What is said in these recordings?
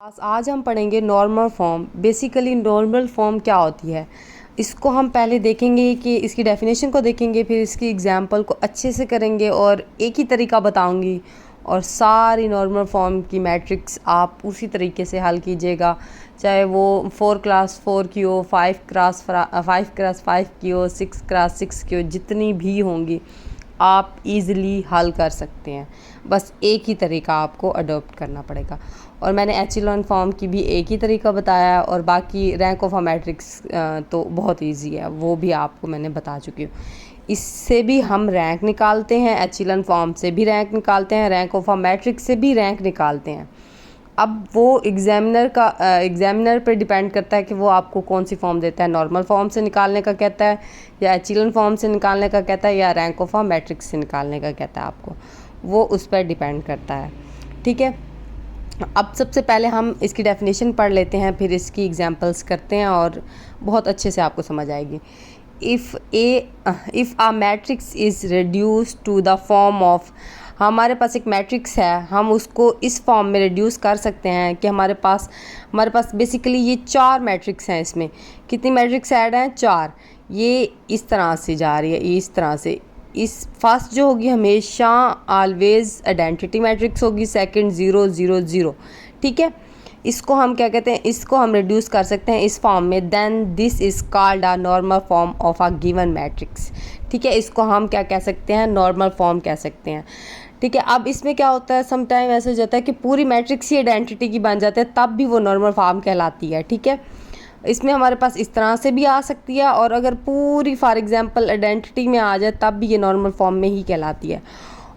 आज हम पढ़ेंगे normal form. Basically normal form क्या होती है, इसको हम पहले देखेंगे कि इसकी डेफिनेशन को देखेंगे, फिर इसकी एग्जांपल को अच्छे से करेंगे और एक ही तरीका बताऊंगी और सारी नॉर्मल फॉर्म की मैट्रिक्स आप उसी तरीके से हल कीजिएगा, चाहे वो 4x4 की हो, 5x5 की हो, 6x6 की हो, जितनी भी होंगी आप इजीली हल कर सकते हैं। बस एक ही तरीका आपको अडॉप्ट करना पड़ेगा। और मैंने एचिलॉन फॉर्म की भी एक ही तरीका बताया और बाकी रैंक ऑफ अ मैट्रिक्स तो बहुत इजी है, वो भी आपको मैंने बता चुकी हूँ। इससे भी हम रैंक निकालते हैं, एचिलॉन फॉर्म से भी रैंक निकालते हैं, रैंक ऑफ अ मैट्रिक्स से भी रैंक निकालते हैं। अब वो एग्जामिनर पर डिपेंड करता है कि वो आपको कौन सी फॉर्म देता है, नॉर्मल फॉर्म से निकालने का कहता है या एचिलॉन फॉर्म से निकालने का कहता है या रैंक ऑफ अ मैट्रिक्स से निकालने का कहता है आपको, वो उस पर डिपेंड करता है। ठीक है, अब सबसे पहले हम इसकी डेफिनेशन पढ़ लेते हैं, फिर इसकी एग्जांपल्स करते हैं और बहुत अच्छे से आपको समझ आएगी। If a matrix is reduce to the form of, हमारे पास एक मैट्रिक्स है, हम उसको इस फॉर्म में रिड्यूस कर सकते हैं कि हमारे पास बेसिकली ये 4 मैट्रिक्स हैं। इसमें कितनी मैट्रिक्स ऐड हैं? 4। ये इस तरह से जा रही है, ये इस तरह से। इस फर्स्ट जो होगी हमेशा ऑलवेज आइडेंटिटी मैट्रिक्स होगी, सेकंड 0 0 0। ठीक है, इसको हम क्या कहते हैं, इसको हम रिड्यूस कर सकते हैं इस फॉर्म में। Then this is called a normal form of a given matrix. ठीक है, इसको हम क्या कह सकते हैं, नॉर्मल फॉर्म कह सकते हैं। ठीक है, अब इसमें क्या होता है, सम टाइम ऐसा हो जाता है कि पूरी मैट्रिक्स ही आइडेंटिटी की बन जाती है, तब भी वो नॉर्मल फॉर्म कहलाती है। ठीक है, इसमें हमारे पास इस तरह से भी आ सकती है और अगर पूरी फॉर एग्जांपल आइडेंटिटी में आ जाए तब भी ये नॉर्मल फॉर्म में ही कहलाती है।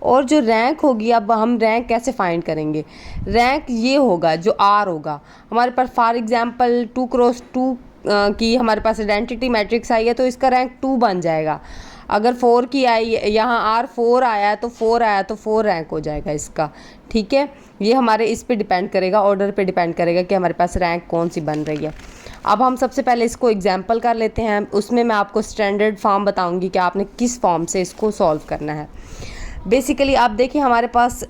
और जो रैंक होगी, अब हम रैंक कैसे फाइंड करेंगे? रैंक ये होगा जो आर होगा हमारे पास। फॉर एग्जांपल 2x2 की हमारे पास आइडेंटिटी मैट्रिक्स आई है तो इसका रैंक 2 बन जाएगा। अगर 4 की आई, यहाँ आर 4 आया तो 4 रैंक हो जाएगा इसका। ठीक है, ये हमारे इस पे डिपेंड करेगा, ऑर्डर पे डिपेंड करेगा कि हमारे पास रैंक कौन सी बन रही है। अब हम सबसे पहले इसको एग्जाम्पल कर लेते हैं, उसमें मैं आपको स्टैंडर्ड फॉर्म बताऊंगी कि आपने किस फॉर्म से इसको सॉल्व करना है। बेसिकली आप देखिए हमारे पास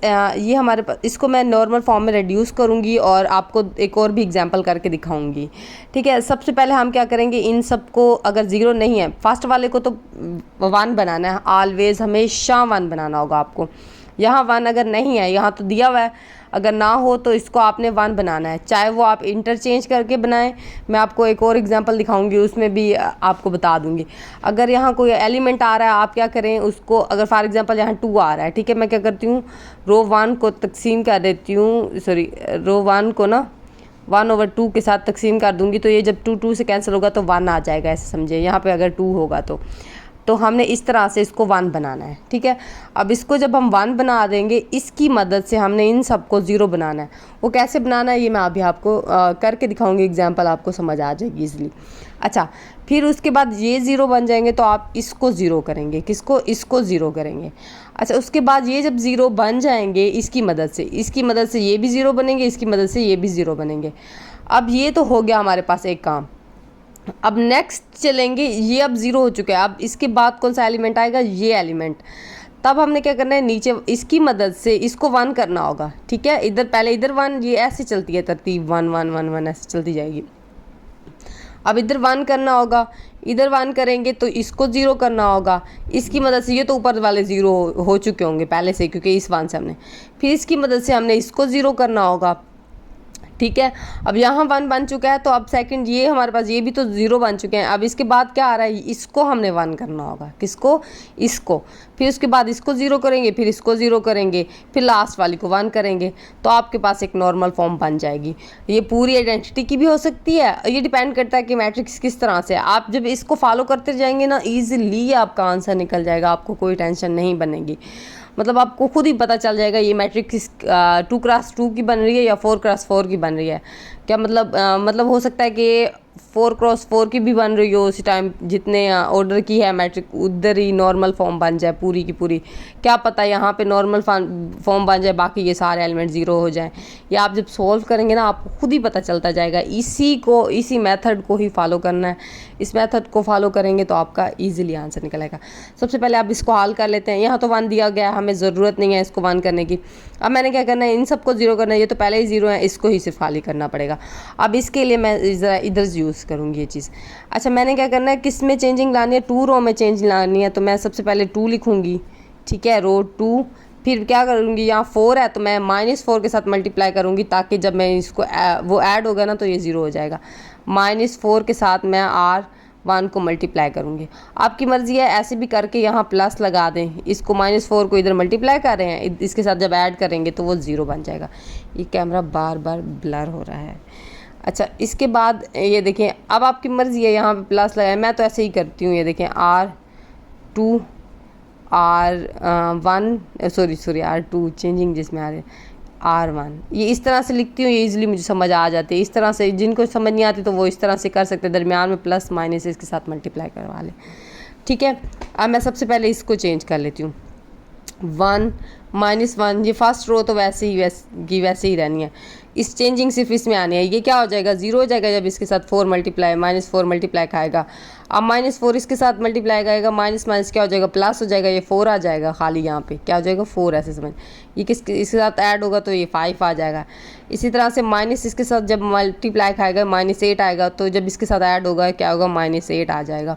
इसको मैं नॉर्मल फॉर्म में रिड्यूस करूंगी और आपको एक और भी एग्जांपल करके दिखाऊंगी। ठीक है, सबसे पहले हम क्या करेंगे, इन सब को अगर 0 नहीं है, फर्स्ट वाले को तो 1 बनाना है, ऑलवेज हमेशा 1 बनाना होगा आपको। यहाँ 1 अगर नहीं है, यहाँ तो दिया हुआ है, अगर ना हो तो इसको आपने 1 बनाना है, चाहे वो आप इंटरचेंज करके बनाएं। मैं आपको एक और एग्जांपल दिखाऊंगी, उसमें भी आपको बता दूंगी। अगर यहाँ कोई एलिमेंट आ रहा है, आप क्या करें उसको, अगर फॉर एग्जांपल यहाँ 2 आ रहा है, ठीक है, मैं क्या करती हूँ, रो 1 को तकसीम कर देती हूँ, सॉरी रो 1 को ना 1/2 के साथ तकसीम कर दूंगी, तो ये जब 2 2 से कैंसिल होगा तो 1 आ जाएगा, ऐसे समझिए। यहाँ पे अगर 2 होगा तो हमने इस तरह से इसको 1 बनाना है। ठीक है, अब इसको जब हम 1 बना देंगे, इसकी मदद से हमने इन सबको 0 बनाना है। वो कैसे बनाना है ये मैं अभी आपको करके दिखाऊंगी, एग्जांपल आपको समझ आ जाएगी इजीली। अच्छा, फिर उसके बाद ये 0 बन जाएंगे तो आप इसको 0 करेंगे, किसको, इसको 0 करेंगे। अच्छा, उसके बाद ये जब 0 बन जाएंगे इसकी मदद से ये भी 0 बनेंगे, इसकी मदद से ये भी 0 बनेंगे। अब ये तो हो गया हमारे पास एक काम। अब नेक्स्ट चलेंगे, ये अब 0 हो चुका है, अब इसके बाद कौन सा एलिमेंट आएगा, ये एलिमेंट। तब हमने क्या करना है, नीचे इसकी मदद से इसको 1 करना होगा। ठीक है, पहले इधर 1, ये ऐसे चलती है तरतीब, 1 1 1 1 ऐसे चलती जाएगी। अब इधर 1 करना होगा, इधर 1 करेंगे तो इसको 0 करना होगा, इसकी मदद से। ये तो ऊपर वाले 0 हो चुके होंगे पहले से, क्योंकि इस 1 से हमने, फिर इसकी मदद से हमने इसको 0 करना होगा। ठीक है, अब यहाँ 1 बन चुका है, तो अब सेकंड ये हमारे पास, ये भी तो 0 बन चुके हैं। अब इसके बाद क्या आ रहा है, इसको हमने 1 करना होगा, किसको, इसको। फिर उसके बाद इसको 0 करेंगे, फिर इसको 0 करेंगे, फिर लास्ट वाली को 1 करेंगे, तो आपके पास एक नॉर्मल फॉर्म बन जाएगी। ये पूरी आइडेंटिटी की भी हो सकती है, ये डिपेंड करता है कि मैट्रिक्स किस तरह से। आप जब इसको फॉलो करते जाएंगे ना, ईजिली आपका आंसर निकल जाएगा, आपको कोई टेंशन नहीं बनेगी। मतलब आपको खुद ही पता चल जाएगा ये मैट्रिक्स 2x2 की बन रही है या 4x4 की बन रही है। क्या मतलब हो सकता है कि 4x4 की भी बन रही हो उसी टाइम, जितने ऑर्डर की है मैट्रिक उधर ही नॉर्मल फॉर्म बन जाए पूरी की पूरी। क्या पता यहाँ पे नॉर्मल फॉर्म बन जाए, बाकी ये सारे एलिमेंट ज़ीरो हो जाएं। या आप जब सॉल्व करेंगे ना आपको खुद ही पता चलता जाएगा। इसी मेथड को ही फॉलो करना है। इस मेथड को फॉलो करेंगे तो आपका ईजिली आंसर निकल आएगा। सबसे पहले आप इसको हल कर लेते हैं। यहाँ तो 1 दिया गया, हमें ज़रूरत नहीं है इसको 1 करने की। अब मैंने क्या करना है, इन सबको 0 करना है। ये तो पहले ही 0 है, इसको ही सिर्फ खाली करना पड़ेगा। अब इसके लिए मैं ज़रा इधर यूज़ करूँगी ये चीज़। अच्छा, मैंने क्या करना है, किस में चेंजिंग लानी है, 2 रो में चेंज लानी है। तो मैं सबसे पहले 2 लिखूँगी, ठीक है, रो 2। फिर क्या करूँगी, यहाँ 4 है तो मैं -4 के साथ मल्टीप्लाई करूँगी, ताकि जब मैं इसको वो ऐड होगा ना तो ये 0 हो जाएगा। -4 के साथ मैं R1 को मल्टीप्लाई करूँगी। आपकी मर्ज़ी है, ऐसे भी करके यहाँ प्लस लगा दें। इसको -4 को इधर मल्टीप्लाई कर रहे हैं, इसके साथ जब ऐड करेंगे तो वो 0 बन जाएगा। ये कैमरा बार बार ब्लर हो रहा है। अच्छा, इसके बाद ये देखें, अब आपकी मर्ज़ी है, यहाँ पे प्लस लगाए, मैं तो ऐसे ही करती हूँ। ये देखें R2 R1 sorry R2 changing जिसमें आ रहे हैं R1, ये इस तरह से लिखती हूँ। ये इजीली मुझे समझ आ जाती है। इस तरह से जिनको समझ नहीं आती तो वो इस तरह से कर सकते हैं, दरमियान में प्लस माइनस इसके साथ मल्टीप्लाई करवा लें, ठीक है। अब मैं सबसे पहले इसको चेंज कर लेती हूँ। 1 -1, ये फर्स्ट रो तो वैसे ही रहनी है। इस चेंजिंग सिर्फ इसमें आनी है। ये क्या हो जाएगा, 0 हो जाएगा जब इसके साथ 4 मल्टीप्लाई -4 मल्टीप्लाई खाएगा। अब -4 इसके साथ मल्टीप्लाई करेगा, माइनस माइनस क्या हो जाएगा, प्लस हो जाएगा। ये 4 आ जाएगा खाली, यहाँ पे क्या हो जाएगा 4, ऐसे समझ। ये इसके साथ ऐड होगा तो ये 5 आ जाएगा। इसी तरह से माइनस इसके साथ जब मल्टीप्लाई खाएगा -8 आएगा, तो जब इसके साथ ऐड होगा क्या होगा, -8 आ जाएगा।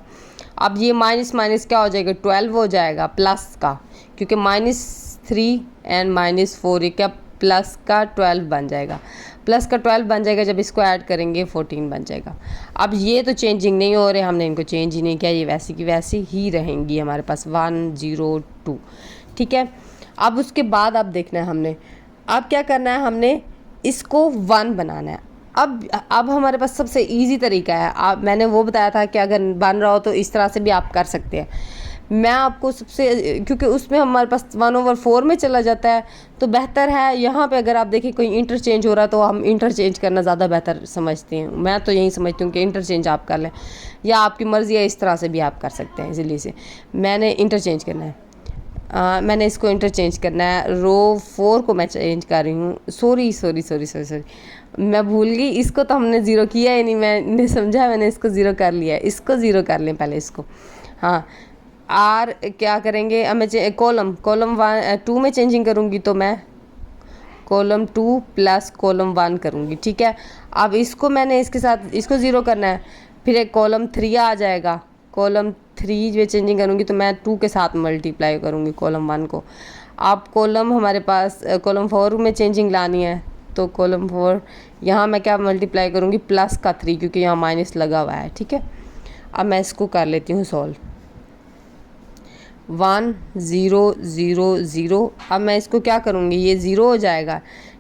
अब ये माइनस माइनस क्या हो जाएगा, 12 हो जाएगा प्लस का, क्योंकि -3 एंड -4 ये क्या प्लस का 12 बन जाएगा। प्लस का 12 बन जाएगा, जब इसको ऐड करेंगे 14 बन जाएगा। अब ये तो चेंजिंग नहीं हो रहे, हमने इनको चेंज ही नहीं किया, ये वैसी की वैसी ही रहेंगी हमारे पास 1 0 2, ठीक है। अब उसके बाद अब देखना है हमने, अब क्या करना है, हमने इसको 1 बनाना है। अब हमारे पास सबसे इजी तरीका है। आप मैंने वो बताया था कि अगर बन रहा हो तो इस तरह से भी आप कर सकते हैं। मैं आपको सबसे, क्योंकि उसमें हमारे पास 1/4 में चला जाता है, तो बेहतर है यहाँ पे अगर आप देखें कोई इंटरचेंज हो रहा है तो हम इंटरचेंज करना ज़्यादा बेहतर समझते हैं। मैं तो यही समझती हूँ कि इंटरचेंज आप कर लें, या आपकी मर्ज़ी है, इस तरह से भी आप कर सकते हैं इजीली से। मैंने इंटरचेंज करना है। मैंने इसको इंटरचेंज करना है। रो 4 को मैं चेंज कर रही हूँ। सॉरी मैं भूल गई, इसको तो हमने 0 किया ही नहीं, मैंने समझा, मैंने इसको 0 कर लिया है। इसको 0 कर लें पहले इसको। हाँ, आर क्या करेंगे, अब मैं कॉलम 2 में चेंजिंग करूँगी, तो मैं कॉलम 2 प्लस कॉलम 1 करूँगी, ठीक है। अब इसको मैंने इसके साथ इसको 0 करना है, फिर एक कॉलम 3 आ जाएगा। कॉलम 3 में चेंजिंग करूँगी तो मैं 2 के साथ मल्टीप्लाई करूँगी कॉलम 1 को। अब कॉलम हमारे पास कॉलम 4 में चेंजिंग लानी है, तो कॉलम 4 यहाँ मैं क्या मल्टीप्लाई करूँगी, प्लस का 3, क्योंकि यहाँ माइनस लगा हुआ है, ठीक है। अब मैं इसको कर लेती हूँ सॉल्व। 1 0 0 0। अब मैं इसको क्या करूँगी, ये 0 हो जाएगा,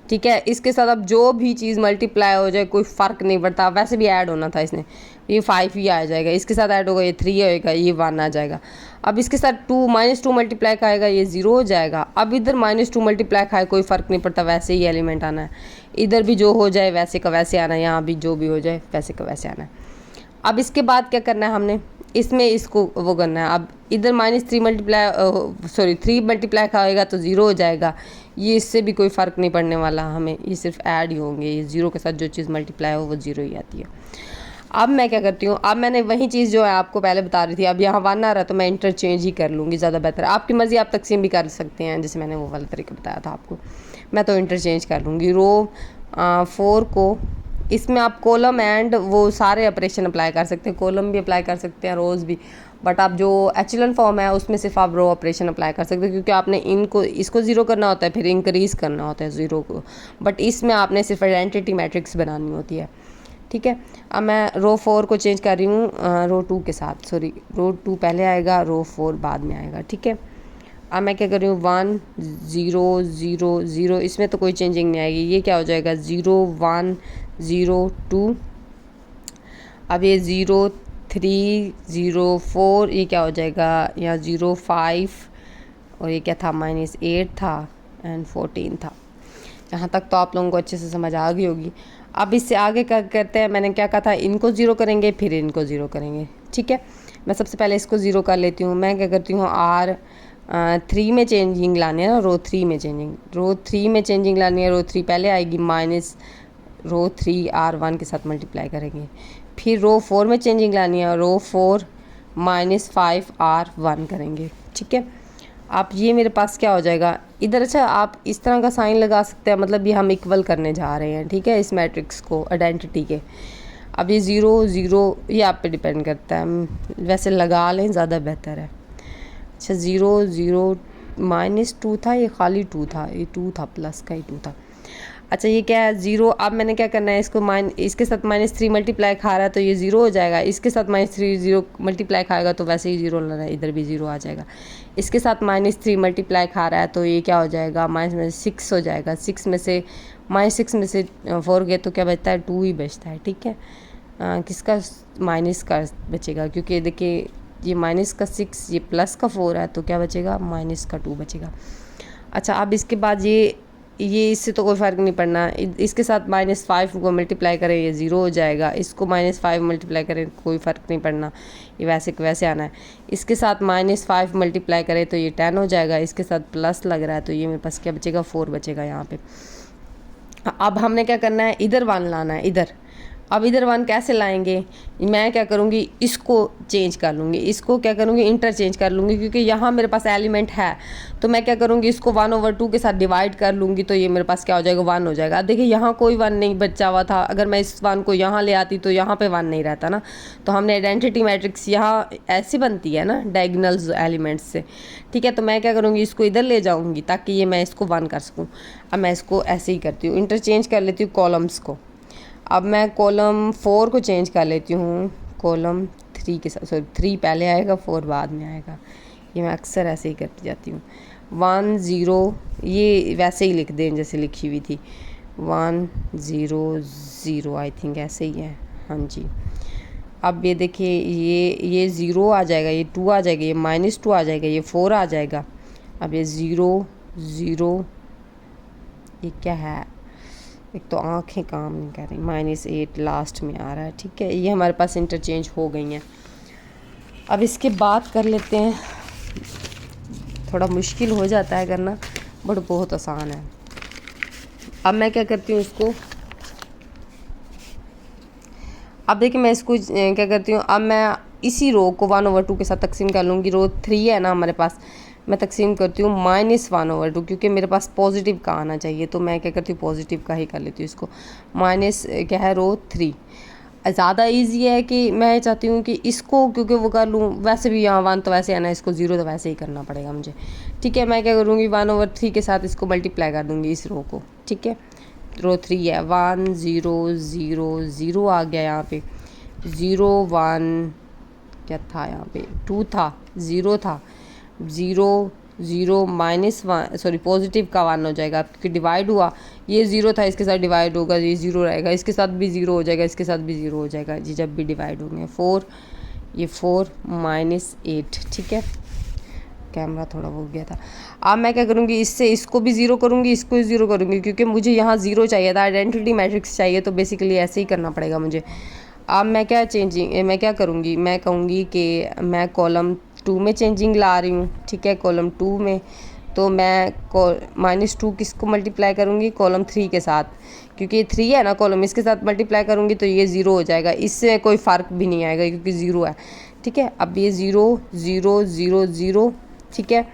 ठीक है। इसके साथ अब जो भी चीज़ मल्टीप्लाई हो जाए कोई फ़र्क नहीं पड़ता। वैसे भी ऐड होना था इसने, ये 5 ही आ जाएगा। इसके साथ ऐड होगा, ये 3 होएगा, ये 1 आ जाएगा। अब इसके साथ -2 मल्टीप्लाई खाएगा, ये 0 हो जाएगा। अब इधर -2 मल्टीप्लाई खाए कोई फ़र्क नहीं पड़ता, वैसे ही एलिमेंट आना है। इधर भी जो हो जाए वैसे का वैसे आना है, यहाँ भी जो भी हो जाए वैसे का वैसे आना है। अब इसके बाद क्या करना है हमने, इसमें इसको वो करना है। अब इधर -3 मल्टीप्लाई खाएगा तो 0 हो जाएगा। ये इससे भी कोई फ़र्क नहीं पड़ने वाला हमें, ये सिर्फ ऐड ही होंगे। ये 0 के साथ जो चीज़ मल्टीप्लाई हो वो 0 ही आती है। अब मैं क्या करती हूँ, अब मैंने वही चीज़ जो है आपको पहले बता रही थी, अब यहाँ 1 आ रहा है तो मैं इंटरचेंज ही कर लूँगी, ज़्यादा बेहतर है। आपकी मर्ज़ी, आप तकसीम भी कर सकते हैं, जैसे मैंने वो वाला तरीका बताया था आपको। मैं तो इंटरचेंज कर लूँगी। रो 4 को, इसमें आप कॉलम एंड वो सारे ऑपरेशन अप्लाई कर सकते हैं, कॉलम भी अप्लाई कर सकते हैं, रोज़ भी। बट आप जो एचेलॉन फॉर्म है उसमें सिर्फ आप रो ऑपरेशन अप्लाई कर सकते हैं, क्योंकि आपने इसको 0 करना होता है, फिर इंक्रीज़ करना होता है 0 को। बट इसमें आपने सिर्फ आइडेंटिटी मैट्रिक्स बनानी होती है, ठीक है। अब मैं रो 4 को चेंज कर रही हूँ रो 2 के साथ। रो 2 पहले आएगा, रो 4 बाद में आएगा, ठीक है। अब मैं क्या कर रही हूँ, 1 0 0 0, इसमें तो कोई चेंजिंग नहीं आएगी। ये क्या हो जाएगा, 0 1 0 2। अब ये 0 3 0 4, ये क्या हो जाएगा, यहाँ 0 5, और ये क्या था, -8 था एंड 14 था। यहाँ तक तो आप लोगों को अच्छे से समझ आ गई होगी। अब इससे आगे क्या करते हैं, मैंने क्या कहा था, इनको ज़ीरो करेंगे फिर इनको ज़ीरो करेंगे। ठीक है, मैं सबसे पहले इसको ज़ीरो कर लेती हूँ। मैं क्या करती हूँ, R3 में चेंजिंग लानी है ना, रो 3 में चेंजिंग लानी है। रो 3 पहले आएगी, माइनस रो 3 R1 के साथ मल्टीप्लाई करेंगे। फिर रो 4 में चेंजिंग लानी है, रो 4 माइनस 5 R1 करेंगे। ठीक है, आप ये मेरे पास क्या हो जाएगा इधर। अच्छा, आप इस तरह का साइन लगा सकते हैं, मतलब ये हम इक्वल करने जा रहे हैं। ठीक है, इस मैट्रिक्स को आइडेंटिटी के। अब ये 0 0 ये आप पे डिपेंड करता है, वैसे लगा लें ज़्यादा बेहतर है। अच्छा, 0 0 -2 था, ये खाली 2 था, ये 2 था, प्लस का ही 2 था। अच्छा, ये क्या है 0। अब मैंने क्या करना है, इसको इसके साथ -3 मल्टीप्लाई खा रहा है तो ये 0 हो जाएगा। इसके साथ -3 0 मल्टीप्लाई खाएगा तो वैसे ही 0 लेना है, इधर भी 0 आ जाएगा। इसके साथ -3 मल्टीप्लाई खा रहा है तो ये क्या हो जाएगा, -6 हो जाएगा। 6 में से -6 में से 4 गए तो क्या बचता है, 2 ही बचता है। ठीक है, किसका, माइनस का बचेगा, क्योंकि देखिए ये माइनस का 6, ये प्लस का 4 है तो क्या बचेगा, माइनस का 2 बचेगा। अच्छा, अब इसके बाद ये इससे तो कोई फ़र्क नहीं पड़ना। इसके साथ -5 को मल्टीप्लाई करें ये 0 हो जाएगा। इसको -5 मल्टीप्लाई करें कोई फ़र्क नहीं पड़ना, ये वैसे के वैसे आना है। इसके साथ -5 मल्टीप्लाई करें तो ये 10 हो जाएगा। इसके साथ प्लस लग रहा है तो ये मेरे पास क्या बचेगा, 4 बचेगा यहाँ पे। अब हमने क्या करना है, इधर 1 लाना है इधर। अब इधर 1 कैसे लाएंगे, मैं क्या करूँगी, इसको चेंज कर लूँगी, इसको क्या करूँगी, इंटरचेंज कर लूँगी, क्योंकि यहाँ मेरे पास एलिमेंट है तो मैं क्या करूँगी, इसको 1/2 के साथ डिवाइड कर लूँगी तो ये मेरे पास क्या हो जाएगा, 1 हो जाएगा। अब देखिए यहाँ कोई 1 नहीं बचा हुआ था, अगर मैं इस 1 को यहाँ ले आती तो यहाँ पे 1 नहीं रहता ना। तो हमने आइडेंटिटी मैट्रिक्स यहाँ ऐसी बनती है ना, डायगोनल्स एलिमेंट्स से। ठीक है, तो मैं क्या करूँगी, इसको इधर ले जाऊँगी ताकि ये मैं इसको 1 कर सकूँ। अब मैं इसको ऐसे ही करती हूँ, इंटरचेंज कर लेती हूँ कॉलम्स को। अब मैं कॉलम 4 को चेंज कर लेती हूँ कॉलम 3 के साथ। सॉरी, 3 पहले आएगा, 4 बाद में आएगा। ये मैं अक्सर ऐसे ही करती जाती हूँ। 1 0 ये वैसे ही लिख दें जैसे लिखी हुई थी, 1 0 0 आई थिंक ऐसे ही है। हाँ जी, अब ये देखिए ये 0 आ जाएगा, ये 2 आ जाएगा, ये -2 आ जाएगा, ये 4 आ जाएगा। अब ये 0 0 ये क्या है, एक तो आँखें काम नहीं कर रही, -8 लास्ट में आ रहा है। ठीक है, ये हमारे पास इंटरचेंज हो गई हैं। अब इसके बाद कर लेते हैं, थोड़ा मुश्किल हो जाता है करना बट बहुत आसान है। अब मैं क्या करती हूँ इसको, अब देखिए मैं इसको क्या करती हूँ, अब मैं इसी रो को 1/2 के साथ तकसीम कर लूँगी। रो 3 है ना हमारे पास, मैं तकसीम करती हूँ -1/2, क्योंकि मेरे पास पॉजिटिव का आना चाहिए तो मैं क्या करती हूँ, पॉजिटिव का ही कर लेती हूँ इसको। माइनस क्या है, रो 3 ज़्यादा इजी है कि मैं चाहती हूँ कि इसको क्योंकि वो कर लूँ, वैसे भी यहाँ 1 तो वैसे आना है, इसको 0 तो वैसे ही करना पड़ेगा मुझे। ठीक है, मैं क्या करूँगी, 1/3 के साथ इसको मल्टीप्लाई कर दूँगी इस रो को। ठीक है, रो 3 है, 1 0 0 0 आ गया यहाँ पे, 0 1 क्या था यहाँ पे, 2 था, 0 था, 0 0 -1 सॉरी पॉजिटिव का 1 हो जाएगा क्योंकि डिवाइड हुआ, ये 0 था, इसके साथ डिवाइड होगा, ये 0 रहेगा, इसके साथ भी 0 हो जाएगा, इसके साथ भी 0 हो जाएगा जी जब भी डिवाइड होंगे। 4 ये 4 -8। ठीक है, कैमरा थोड़ा वो गया था। अब मैं क्या करूँगी, इससे इसको भी 0 करूँगी, इसको भी 0 करूँगी, क्योंकि मुझे यहाँ 0 चाहिए था, आइडेंटिटी मैट्रिक्स चाहिए, तो बेसिकली ऐसे ही करना पड़ेगा मुझे। अब मैं क्या करूँगी, मैं कहूँगी कि मैं कॉलम 2 में चेंजिंग ला रही हूँ। ठीक है, कॉलम 2 में तो मैं -2 किसको मल्टीप्लाई करूँगी, कॉलम 3 के साथ, क्योंकि ये 3 है ना कॉलम, इसके साथ मल्टीप्लाई करूँगी तो ये 0 हो जाएगा, इससे कोई फ़र्क भी नहीं आएगा क्योंकि 0 है। ठीक है, अब ये 0 0 0 0 ठीक है,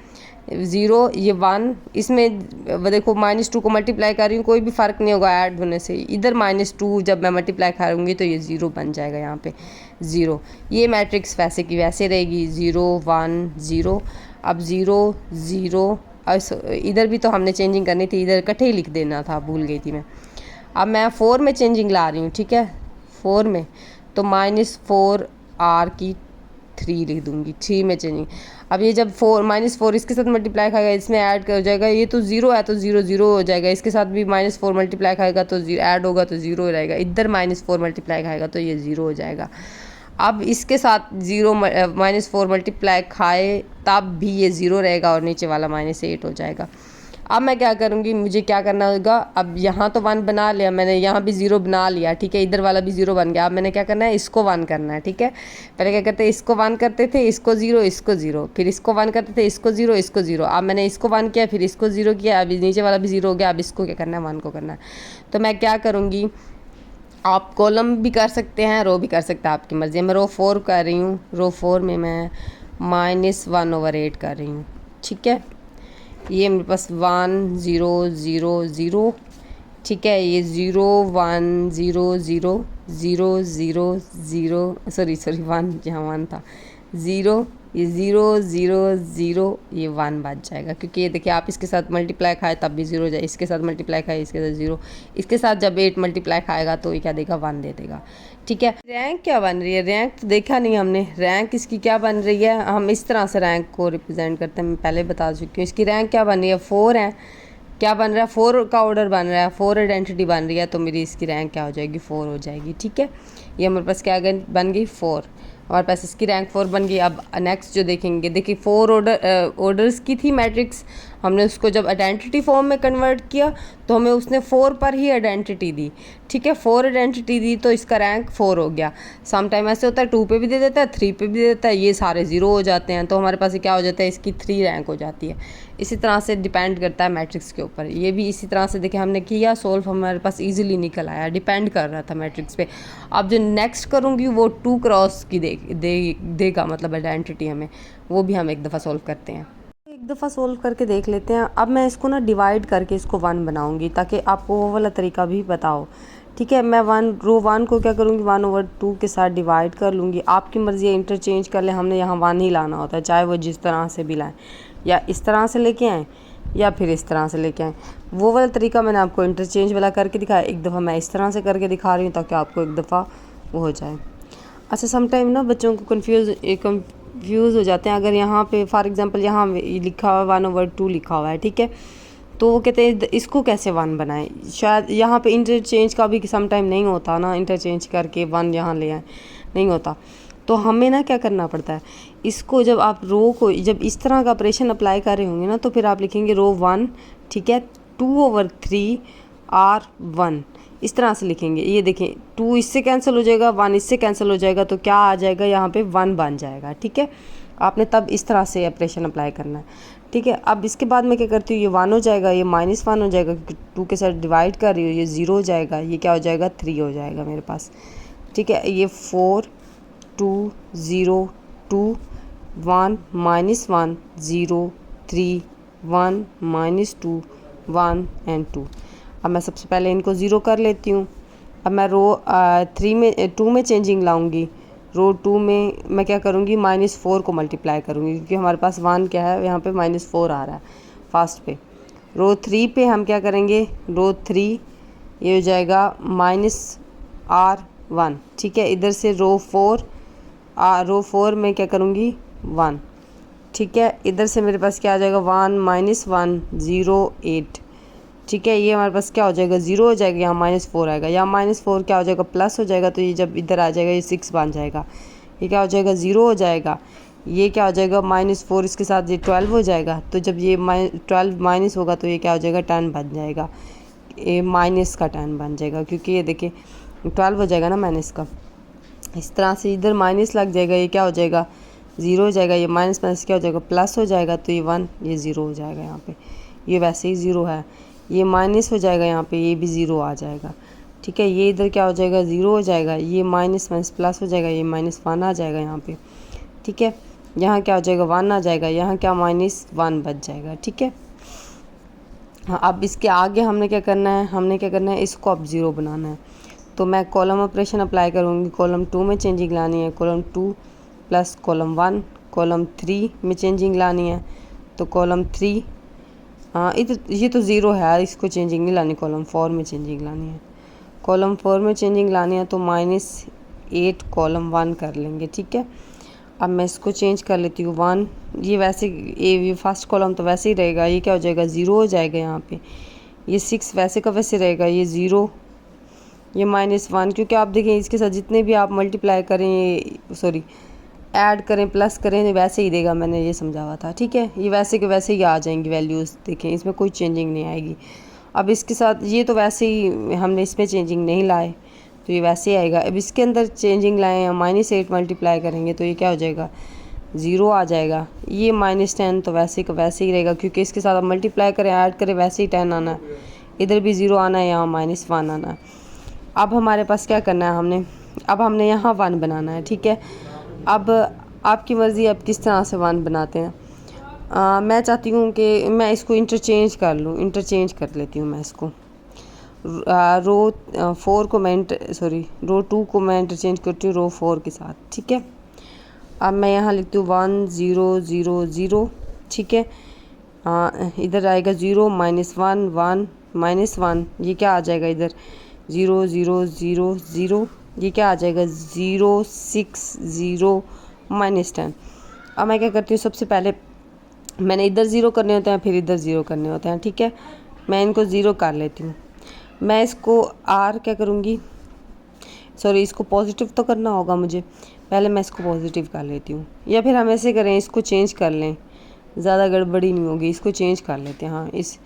0 ये 1, इसमें देखो -2 को मल्टीप्लाई कर रही हूँ, कोई भी फ़र्क नहीं होगा ऐड होने से। इधर -2 जब मैं मल्टीप्लाई करूँगी तो ये 0 बन जाएगा यहाँ पे 0। ये मैट्रिक्स वैसे की वैसे रहेगी, 0 1 0। अब 0 0 इधर भी तो हमने चेंजिंग करनी थी, इधर इकट्ठे ही लिख देना था, भूल गई थी मैं। अब मैं 4 में चेंजिंग ला रही हूँ। ठीक है, 4 में तो -4 R की 3 लिख दूँगी, 3 में चेंजिंग। अब ये जब -4 इसके साथ मल्टीप्लाई खाएगा, इसमें ऐड कर जाएगा, ये तो 0 है तो 0 0 हो जाएगा, इसके साथ भी -4 मल्टीप्लाई खाएगा तो ऐड होगा तो 0 हो जाएगा, इधर -4 मल्टीप्लाई खाएगा तो ये 0 हो जाएगा। अब इसके साथ -4 मल्टीप्लाई खाए तब भी ये 0 रहेगा और नीचे वाला -8 हो जाएगा। अब मैं क्या करूँगी, मुझे क्या करना होगा, अब यहाँ तो 1 बना लिया मैंने, यहाँ भी 0 बना लिया, ठीक है, इधर वाला भी 0 बन गया। अब मैंने क्या करना है, इसको 1 करना है, ठीक है। पहले क्या करते, इसको 1 करते थे, इसको 0, इसको 0, फिर इसको 1 करते थे, इसको 0, इसको 0। अब मैंने इसको 1 किया, फिर इसको 0 किया, अभी नीचे वाला भी 0 हो गया। अब इसको क्या करना है, 1 को करना है। तो मैं क्या करूँगी, आप कॉलम भी कर सकते हैं, रो भी कर सकते हैं, आपकी मर्ज़ी है। मैं रो 4 कर रही हूँ, रो 4 में मैं -1/8 कर रही हूँ, ठीक है। ये मेरे पास 1 0 0 0, ठीक है। ये 0 1 0 0 0 0 0, सॉरी 1, जहाँ 1 था 0, ये 0 0 0, ये 1 बच जाएगा, क्योंकि ये देखिए आप इसके साथ मल्टीप्लाई खाए तब भी 0 जाए, इसके साथ मल्टीप्लाई खाए इसके साथ 0, इसके साथ जब 8 मल्टीप्लाई खाएगा तो ये क्या देगा, 1 दे देगा, ठीक है। रैंक क्या बन रही है, रैंक तो देखा नहीं हमने, रैंक इसकी क्या बन रही है, हम इस तरह से रैंक को रिप्रेजेंट करते हैं, मैं पहले बता चुकी हूँ। इसकी रैंक क्या बन रही है, 4 है। क्या बन रहा है, 4 का ऑर्डर बन रहा है, 4 आइडेंटिटी बन रही है, तो मेरी इसकी रैंक क्या हो जाएगी, 4 हो जाएगी, ठीक है। ये हमारे पास क्या बन गई, 4, हमारे पास इसकी रैंक 4 बन गई। अब नेक्स्ट जो देखेंगे, देखिए 4 ऑर्डर्स की थी मैट्रिक्स, हमने उसको जब आइडेंटिटी फॉर्म में कन्वर्ट किया तो हमें उसने 4 पर ही आइडेंटिटी दी, ठीक है। 4 आइडेंटिटी दी तो इसका रैंक 4 हो गया। सम टाइम ऐसे होता है 2 पे भी दे देता है, 3 पे भी दे देता है, ये सारे 0 हो जाते हैं, तो हमारे पास क्या हो जाता है, इसकी 3 रैंक हो जाती है। इसी तरह से डिपेंड करता है मैट्रिक्स के ऊपर। ये भी इसी तरह से देखिए हमने किया सोल्व, हमारे पास ईजिली निकल आया, डिपेंड कर रहा था मैट्रिक्स पे। अब जो नेक्स्ट करूँगी वो 2 क्रॉस की देगा, मतलब आइडेंटिटी हमें, वो भी हम एक दफ़ा सोल्व करते हैं, एक दफ़ा सोल्व करके देख लेते हैं। अब मैं इसको ना डिवाइड करके इसको 1 बनाऊंगी, ताकि आपको वो वाला तरीका भी पता हो, ठीक है। मैं रो 1 को क्या करूँगी, 1/2 के साथ डिवाइड कर लूँगी। आपकी मर्ज़ी है, इंटरचेंज कर ले, हमने यहाँ 1 ही लाना होता है, चाहे वो जिस तरह से भी लाएँ, या इस तरह से लेके आएँ या फिर इस तरह से लेके आएँ। वो वाला तरीका मैंने आपको इंटरचेंज वाला करके दिखाया, एक दफ़ा मैं इस तरह से करके दिखा रही हूँ ताकि आपको एक दफ़ा वो हो जाए। अच्छा, समटाइम ना बच्चों को कंफ्यूज हो जाते हैं। अगर यहाँ पे फॉर एग्जांपल यहाँ लिखा हुआ है 1/2 लिखा हुआ है, ठीक है, तो वो कहते हैं इसको कैसे 1 बनाएं। शायद यहाँ पे इंटरचेंज का भी समटाइम नहीं होता ना, इंटरचेंज करके 1 यहाँ ले आए, नहीं होता। तो हमें ना क्या करना पड़ता है, इसको जब आप रो को जब इस तरह का ऑपरेशन अप्लाई कर रहे होंगे ना, तो फिर आप लिखेंगे रो 1, ठीक है, 2/3 R1, इस तरह से लिखेंगे। ये देखें 2 इससे कैंसिल हो जाएगा, 1 इससे कैंसिल हो जाएगा, तो क्या आ जाएगा यहाँ पे 1 बन जाएगा, ठीक है। आपने तब इस तरह से ऑपरेशन अप्लाई करना है, ठीक है। अब इसके बाद मैं क्या करती हूँ, ये 1 हो जाएगा, ये -1 हो जाएगा, क्योंकि 2 के साथ डिवाइड कर रही हूँ, ये 0 हो जाएगा, ये क्या हो जाएगा, 3 हो जाएगा मेरे पास, ठीक है। ये 4 2 0 2 1 -1 0 3 1 -2 1 एंड 2। अब मैं सबसे पहले इनको 0 कर लेती हूँ। अब मैं रो 2 में चेंजिंग लाऊंगी। रो 2 में मैं क्या करूँगी, -4 को मल्टीप्लाई करूँगी, क्योंकि हमारे पास 1 क्या है, यहाँ पे -4 आ रहा है फर्स्ट पे। रो 3 पे हम क्या करेंगे, रो 3 ये हो जाएगा -R1, ठीक है। इधर से रो 4 में क्या करूँगी, 1, ठीक है। इधर से मेरे पास क्या आ जाएगा, 1 -1 0 8, ठीक है। ये हमारे पास क्या हो जाएगा, 0 हो जाएगा, यहाँ -4 आएगा, यहाँ -4 क्या हो जाएगा, प्लस हो जाएगा, तो ये जब इधर आ जाएगा ये 6 बन जाएगा, ये क्या हो जाएगा, 0 हो जाएगा, ये क्या हो जाएगा, -4 इसके साथ ये 12 हो जाएगा, तो जब ये 12 माइनस होगा तो ये क्या हो जाएगा, 10 बन जाएगा, ये माइनस का 10 बन जाएगा, क्योंकि ये देखिए 12 हो जाएगा ना माइनस का। इस तरह से इधर माइनस लग जाएगा, ये क्या हो जाएगा, 0 हो जाएगा, ये माइनस माइनस क्या हो जाएगा, प्लस हो जाएगा, तो ये 1 ये 0 हो जाएगा, यहाँ पे ये वैसे ही 0 है, ये माइनस हो जाएगा, यहाँ पे ये भी 0 आ जाएगा, ठीक है। ये इधर क्या हो जाएगा, 0 हो जाएगा, ये माइनस माइनस प्लस हो जाएगा, ये -1 आ जाएगा यहाँ पे, ठीक है। यहाँ क्या हो जाएगा, 1 आ जाएगा, यहाँ क्या -1 बच जाएगा, ठीक है। हाँ, अब इसके आगे हमने क्या करना है, इसको अब 0 बनाना है। तो मैं कॉलम ऑपरेशन अप्लाई करूँगी, कॉलम 2 में चेंजिंग लानी है, कॉलम 2 प्लस कॉलम 1, कॉलम 3 में चेंजिंग लानी है, तो कॉलम 3, हाँ ये तो 0 है, इसको चेंजिंग नहीं लानी, कॉलम 4 में चेंजिंग लानी है, कॉलम 4 में चेंजिंग लानी है, तो -8 कॉलम 1 कर लेंगे, ठीक है। अब मैं इसको चेंज कर लेती हूँ 1, ये वैसे ये फर्स्ट कॉलम तो वैसे ही रहेगा, ये क्या हो जाएगा, 0 हो जाएगा यहाँ पे, ये 6 वैसे का वैसे रहेगा, ये 0, ये -1, क्योंकि आप देखें इसके साथ जितने भी आप मल्टीप्लाई करें, सॉरी ऐड करें प्लस करें वैसे ही देगा, मैंने ये समझा हुआ था। ठीक है, ये वैसे के वैसे ही आ जाएंगी वैल्यूज़, देखें इसमें कोई चेंजिंग नहीं आएगी। अब इसके साथ ये तो वैसे ही हमने इसमें चेंजिंग नहीं लाए तो ये वैसे ही आएगा। अब इसके अंदर चेंजिंग लाएँ, -8 मल्टीप्लाई करेंगे तो ये क्या हो जाएगा, 0 आ जाएगा। ये -10 तो वैसे का वैसे ही रहेगा, क्योंकि इसके साथ अब मल्टीप्लाई करें ऐड करें वैसे ही 10 आना है, इधर भी 0 आना है, यहाँ -1 आना है। अब हमारे पास क्या करना है, अब हमने यहाँ 1 बनाना है। ठीक है, अब आपकी मर्ज़ी अब किस तरह से 1 बनाते हैं। मैं चाहती हूँ कि मैं इसको इंटरचेंज कर लूँ, इंटरचेंज कर लेती हूँ मैं इसको। रो 4 को मैं रो 2 को मैं इंटरचेंज करती हूँ रो 4 के साथ। ठीक है, अब मैं यहाँ लिखती हूँ 1 0 0 0। ठीक है, इधर आएगा 0 -1 1 -1, ये क्या आ जाएगा इधर 0 0 0 0, ये क्या आ जाएगा 0 6 0 -10। अब मैं क्या करती हूँ, सबसे पहले मैंने इधर 0 करने होते हैं, फिर इधर 0 करने होते हैं। ठीक है, मैं इनको 0 कर लेती हूँ। मैं इसको R क्या करूँगी, इसको पॉजिटिव तो करना होगा मुझे, पहले मैं इसको पॉजिटिव कर लेती हूँ, या फिर हम ऐसे करें इसको चेंज कर लें, ज़्यादा गड़बड़ी नहीं होगी, इसको चेंज कर लेते हैं। हाँ, इस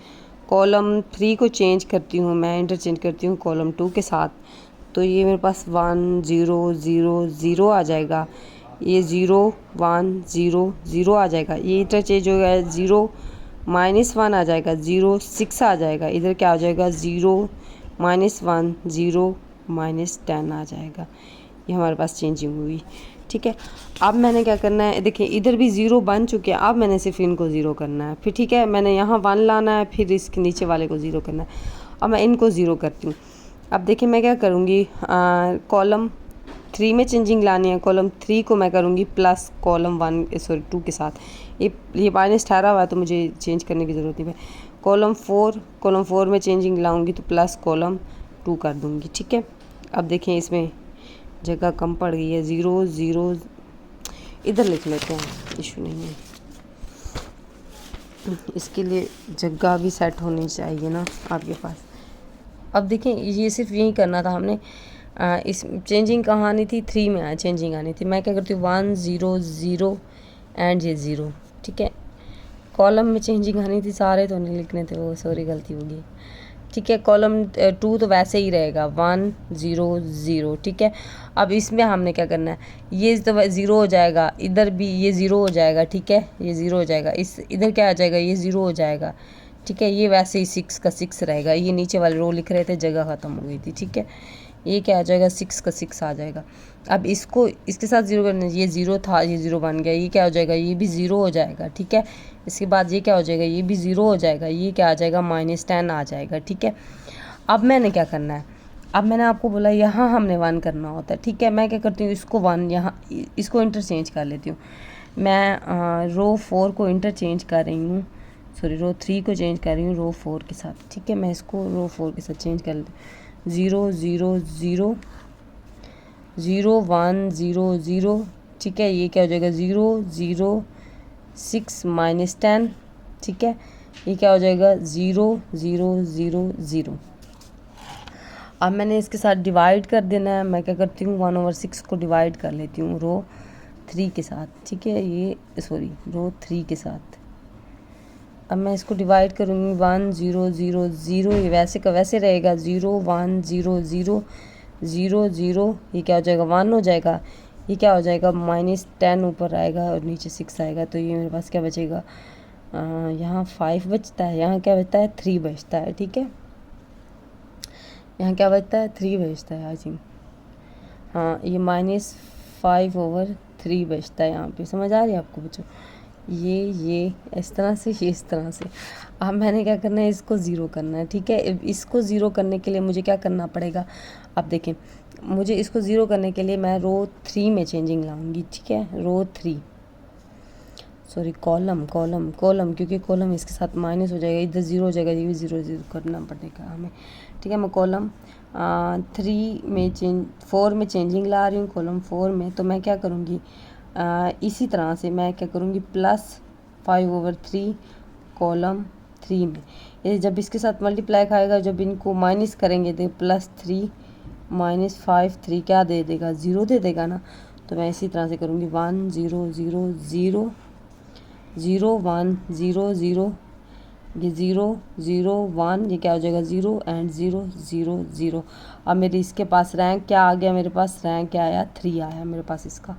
कॉलम 3 को चेंज करती हूँ मैं, इंटरचेंज करती हूँ कॉलम 2 के साथ, तो ये मेरे पास 1 0 0 0 आ जाएगा, ये 0 1 0 0 आ जाएगा, ये इंटरचेंज हो गया 0 -1 आ जाएगा, 0 6 आ जाएगा, इधर क्या आ जाएगा 0 -1 0 -10 आ जाएगा। ये हमारे पास चेंजिंग हुई। ठीक है, अब मैंने क्या करना है, देखिए इधर भी 0 बन चुके हैं, अब मैंने सिर्फ इनको 0 करना है। फिर ठीक है, मैंने यहाँ 1 लाना है, फिर इसके नीचे वाले को 0 करना है। अब मैं इनको 0 करती हूँ। अब देखिए मैं क्या करूँगी, कॉलम 3 में चेंजिंग लानी है, कॉलम 3 को मैं करूँगी प्लस कॉलम 2 के साथ। ये -18 हुआ है तो मुझे चेंज करने की ज़रूरत नहीं है। कॉलम 4 में चेंजिंग लाऊँगी तो प्लस कॉलम 2 कर दूँगी। ठीक है, अब देखें इसमें जगह कम पड़ गई है, 0 0 इधर लिख लेते हैं, इशू नहीं है। इसके लिए जगह भी सेट होनी चाहिए ना आपके पास। अब देखें ये सिर्फ यही करना था हमने, इस चेंजिंग कहाँ आनी थी, 3 में चेंजिंग आनी थी। मैं क्या करती हूँ 1 0 0 एंड ये 0। ठीक है, कॉलम में चेंजिंग आनी थी, सारे तो नहीं लिखने थे, वो सॉरी गलती होगी। ठीक है, कॉलम 2 तो वैसे ही रहेगा 1 0 0। ठीक है, अब इसमें हमने क्या करना है, ये तो 0 हो जाएगा, इधर भी ये 0 हो जाएगा। ठीक है, ये 0 हो जाएगा, इस इधर क्या आ जाएगा, ये 0 हो जाएगा। ठीक है, ये वैसे ही 6 का 6 रहेगा, ये नीचे वाले रो लिख रहे थे, जगह ख़त्म हो गई थी। ठीक है, ये क्या आ जाएगा 6 का 6 आ जाएगा। अब इसको इसके साथ 0 करना, ये 0 था, ये 0 बन गया, ये क्या हो जाएगा, ये भी 0 हो जाएगा। ठीक है, इसके बाद ये क्या हो जाएगा, ये भी 0 हो जाएगा, ये क्या आ जाएगा -10 आ जाएगा। ठीक है, अब मैंने क्या करना है, अब मैंने आपको बोला यहाँ हमने 1 करना होता है। ठीक है, मैं क्या करती हूँ, इसको 1 यहाँ इसको इंटरचेंज कर लेती हूँ। मैं रो 4 को इंटरचेंज कर रही हूँ, रो 3 को चेंज कर रही हूँ रो 4 के साथ। ठीक है, मैं इसको रो 4 के साथ चेंज कर लेती हूँ। 0 0 0 0 1 0 0। ठीक है, ये क्या हो जाएगा 0 0 6 -10। ठीक है, ये क्या हो जाएगा 0 0 0 0। अब मैंने इसके साथ डिवाइड कर देना है। मैं क्या करती हूँ 1/6 को डिवाइड कर लेती हूँ रो 3 के साथ। ठीक है, ये रो 3 के साथ। अब मैं इसको डिवाइड करूँगी 1 0 0 0, ये वैसे का वैसे रहेगा 0 1 0 0 0 0। ये क्या हो जाएगा 1 हो जाएगा, ये क्या हो जाएगा -10 ऊपर आएगा और नीचे 6 आएगा, तो ये मेरे पास क्या बचेगा, यहाँ 5 बचता है, यहाँ क्या बचता है 3 बचता है। ठीक है, यहाँ क्या बचता है 3 बचता है आई थिंक, हाँ ये -5/3 बचता है। यहाँ पे समझ आ रही है आपको बच्चों, ये इस तरह से, ये इस तरह से। अब मैंने क्या करना है, इसको 0 करना है। ठीक है, इसको 0 करने के लिए मुझे क्या करना पड़ेगा, अब देखें मुझे इसको 0 करने के लिए मैं रो 3 में चेंजिंग लाऊंगी। ठीक है, रो 3 कॉलम, क्योंकि कॉलम इसके साथ माइनस हो जाएगा, इधर 0 हो जाएगा, ये भी 0 0 करना पड़ेगा हमें। ठीक है, मैं कॉलम 4 में चेंजिंग ला रही हूँ, कॉलम 4 में। तो मैं क्या करूँगी, इसी तरह से मैं क्या करूँगी +5/3 कॉलम 3 में। ये जब इसके साथ मल्टीप्लाई खाएगा, जब इनको माइनस करेंगे तो +3 -5 3 क्या दे देगा 0 दे देगा ना, तो मैं इसी तरह से करूँगी 1 0 0 0 0 1 0 0, ये 0 0 1, ये क्या हो जाएगा 0 एंड 0 0 0। अब मेरी इसके पास रैंक क्या आ गया, मेरे पास रैंक क्या आया 3 आया मेरे पास इसका।